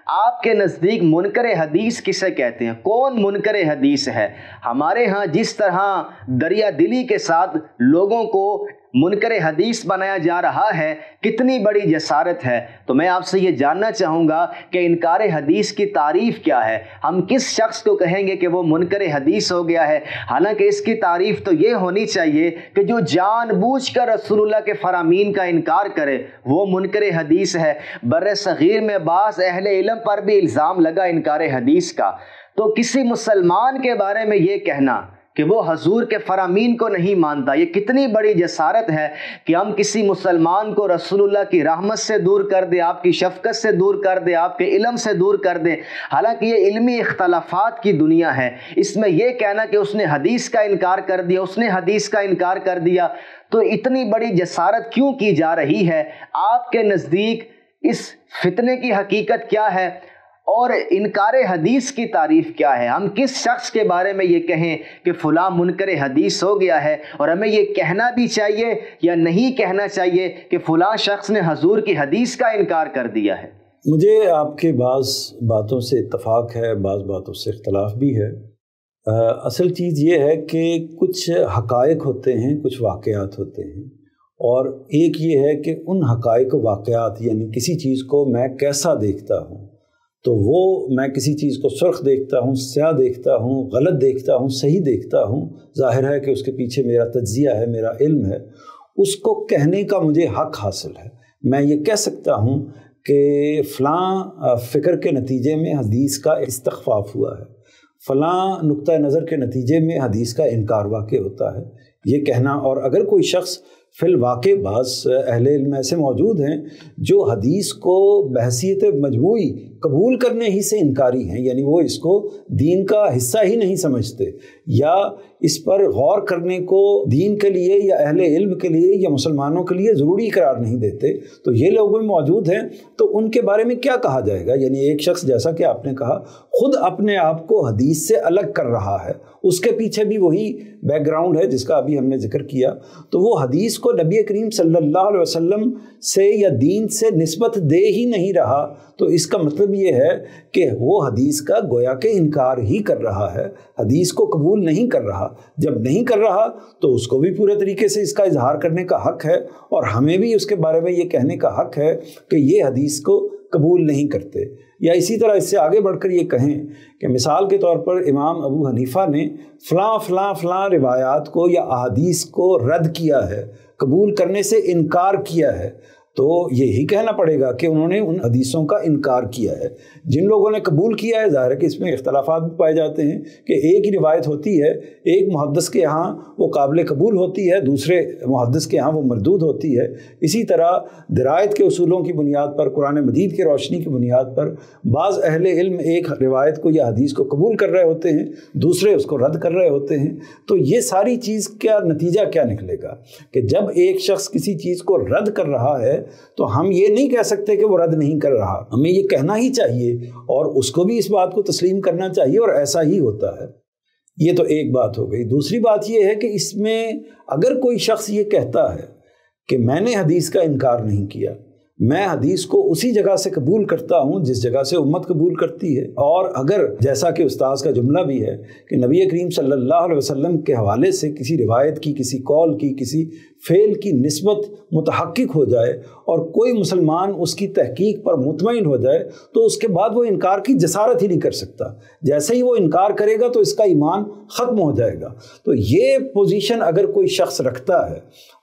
آپ کے نزدیک منکر حدیث کسے کہتے ہیں؟ کون منکر حدیث ہے؟ ہمارے ہاں جس طرح دریا دلی کے ساتھ لوگوں کو منکر حدیث بنایا جا رہا ہے، کتنی بڑی جسارت ہے۔ تو میں آپ سے یہ جاننا چاہوں گا کہ انکار حدیث کی تعریف کیا ہے؟ ہم کس شخص کو کہیں گے کہ وہ منکر حدیث ہو گیا ہے؟ حالانکہ اس کی تعریف تو یہ ہونی چاہیے کہ جو جان بوجھ کر رسول اللہ کے فرامین کا انکار کرے وہ منکر حدیث ہے۔ بر صغیر میں بعض اہل علم پر بھی الزام لگا انکار حدیث کا، تو کسی مسلمان کے بارے میں یہ کہنا کہ وہ حضور کے فرامین کو نہیں مانتا، یہ کتنی بڑی جسارت ہے کہ ہم کسی مسلمان کو رسول اللہ کی رحمت سے دور کر دیں، آپ کی شفقت سے دور کر دیں، آپ کے علم سے دور کر دیں۔ حالانکہ یہ علمی اختلافات کی دنیا ہے، اس میں یہ کہنا کہ اس نے حدیث کا انکار کر دیا، اس نے حدیث کا انکار کر دیا، تو اتنی بڑی جسارت کیوں کی جا رہی ہے؟ آپ کے نزدیک اس فتنے کی حقیقت کیا ہے اور انکار حدیث کی تعریف کیا ہے؟ ہم کس شخص کے بارے میں یہ کہیں کہ فلاں منکر حدیث ہو گیا ہے، اور ہمیں یہ کہنا بھی چاہیے یا نہیں کہنا چاہیے کہ فلاں شخص نے حضور کی حدیث کا انکار کر دیا ہے؟ مجھے آپ کے بعض باتوں سے اتفاق ہے، بعض باتوں سے اختلاف بھی ہے۔ اصل چیز یہ ہے کہ کچھ حقائق ہوتے ہیں، کچھ واقعات ہوتے ہیں، اور ایک یہ ہے کہ ان حقائق و واقعات یعنی کسی چیز کو میں کیسا دیکھتا ہوں، تو وہ میں کسی چیز کو سرخ دیکھتا ہوں، سیاہ دیکھتا ہوں، غلط دیکھتا ہوں، صحیح دیکھتا ہوں، ظاہر ہے کہ اس کے پیچھے میرا تجزیہ ہے، میرا علم ہے، اس کو کہنے کا مجھے حق حاصل ہے۔ میں یہ کہہ سکتا ہوں کہ فلاں فکر کے نتیجے میں حدیث کا استخفاف ہوا ہے، فلاں نقطہ نظر کے نتیجے میں حدیث کا انکار واقع ہوتا ہے، یہ کہنا۔ اور اگر کوئی شخص فی الواقع بعض اہل علم ایسے موجود ہیں جو حدیث کو بحیثیت مجموعی قبول کرنے ہی سے انکاری ہیں، یعنی وہ اس کو دین کا حصہ ہی نہیں سمجھتے، یا اس پر غور کرنے کو دین کے لیے یا اہل علم کے لیے یا مسلمانوں کے لیے ضروری قرار نہیں دیتے، تو یہ لوگ بھی موجود ہیں۔ تو ان کے بارے میں کیا کہا جائے گا؟ یعنی ایک شخص جیسا کہ آپ نے کہا خود اپنے آپ کو حدیث سے الگ کر رہا ہے، اس کے پیچھے بھی وہی بیک گراؤنڈ ہے جس کا ابھی ہم نے ذکر کیا، تو وہ حدیث کو نبی کریم صلی اللہ علیہ وسلم سے یا دین سے نسبت دے ہی نہیں رہا، تو اس کا مطلب یہ ہے کہ وہ حدیث کا گویا کہ انکار ہی کر رہا ہے، حدیث کو قبول نہیں کر رہا۔ جب نہیں کر رہا تو اس کو بھی پورے طریقے سے اس کا اظہار کرنے کا حق ہے، اور ہمیں بھی اس کے بارے میں یہ کہنے کا حق ہے کہ یہ حدیث کو قبول نہیں کرتے۔ یا اسی طرح اس سے آگے بڑھ کر یہ کہیں کہ مثال کے طور پر امام ابو حنیفہ نے فلاں فلاں فلاں روایات کو یا احادیث کو رد کیا ہے، قبول کرنے سے انکار کیا ہے، تو یہی کہنا پڑے گا کہ انہوں نے ان حدیثوں کا انکار کیا ہے۔ جن لوگوں نے قبول کیا ہے، ظاہر ہے کہ اس میں اختلافات بھی پائے جاتے ہیں کہ ایک ہی روایت ہوتی ہے، ایک محدث کے ہاں وہ قابل قبول ہوتی ہے، دوسرے محدث کے ہاں وہ مردود ہوتی ہے۔ اسی طرح درایت کے اصولوں کی بنیاد پر، قرآن مجید کی روشنی کی بنیاد پر بعض اہل علم ایک روایت کو یا حدیث کو قبول کر رہے ہوتے ہیں، دوسرے اس کو رد کر رہے ہوتے ہیں۔ تو یہ ساری چیز کا نتیجہ کیا نکلے گا کہ جب ایک شخص کسی چیز کو رد کر رہا ہے تو ہم یہ نہیں کہہ سکتے کہ وہ رد نہیں کر رہا، ہمیں یہ کہنا ہی چاہیے اور اس کو بھی اس بات کو تسلیم کرنا چاہیے، اور ایسا ہی ہوتا ہے۔ یہ تو ایک بات ہو گئی۔ دوسری بات یہ ہے کہ اس میں اگر کوئی شخص یہ کہتا ہے کہ میں نے حدیث کا انکار نہیں کیا، میں حدیث کو اسی جگہ سے قبول کرتا ہوں جس جگہ سے امت قبول کرتی ہے، اور اگر جیسا کہ استاذ کا جملہ بھی ہے کہ نبی کریم صلی اللہ علیہ وسلم کے حوالے سے کسی روایت کی، کسی قول کی، کسی فعل کی نسبت متحقق ہو جائے اور کوئی مسلمان اس کی تحقیق پر مطمئن ہو جائے، تو اس کے بعد وہ انکار کی جسارت ہی نہیں کر سکتا۔ جیسے ہی وہ انکار کرے گا تو اس کا ایمان ختم ہو جائے گا۔ تو یہ پوزیشن اگر کوئی شخص رکھتا ہے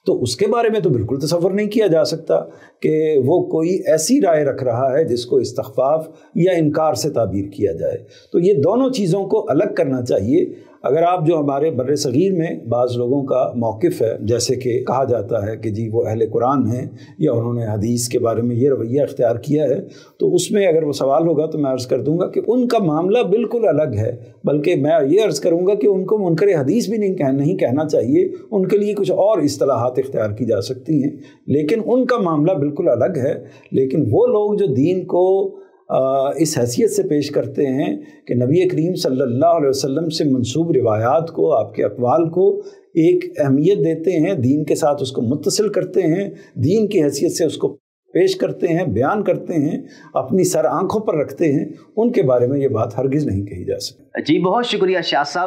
تو اس کے بارے میں تو بالکل تصور نہیں کیا جا سکتا کہ وہ کوئی ایسی رائے رکھ رہا ہے جس کو استخفاف یا انکار سے تعبیر کیا جائے۔ تو یہ دونوں چیزوں کو الگ کرنا چاہیے۔ اگر آپ جو ہمارے بر صغیر میں بعض لوگوں کا موقف ہے، جیسے کہ کہا جاتا ہے کہ جی وہ اہل قرآن ہیں یا انہوں نے حدیث کے بارے میں یہ رویہ اختیار کیا ہے، تو اس میں اگر وہ سوال ہوگا تو میں عرض کر دوں گا کہ ان کا معاملہ بالکل الگ ہے، بلکہ میں یہ عرض کروں گا کہ ان کو منکر حدیث بھی نہیں کہنا چاہیے، ان کے لیے کچھ اور اصطلاحات اختیار کی جا سکتی ہیں، لیکن ان کا معاملہ بالکل الگ ہے۔ لیکن وہ لوگ جو دین کو اس حیثیت سے پیش کرتے ہیں کہ نبی کریم صلی اللہ علیہ وسلم سے منسوب روایات کو، آپ کے اقوال کو ایک اہمیت دیتے ہیں، دین کے ساتھ اس کو متصل کرتے ہیں، دین کی حیثیت سے اس کو پیش کرتے ہیں، بیان کرتے ہیں، اپنی سر آنکھوں پر رکھتے ہیں، ان کے بارے میں یہ بات ہرگز نہیں کہی جا سکتی۔ جی بہت شکریہ شاہ صاحب۔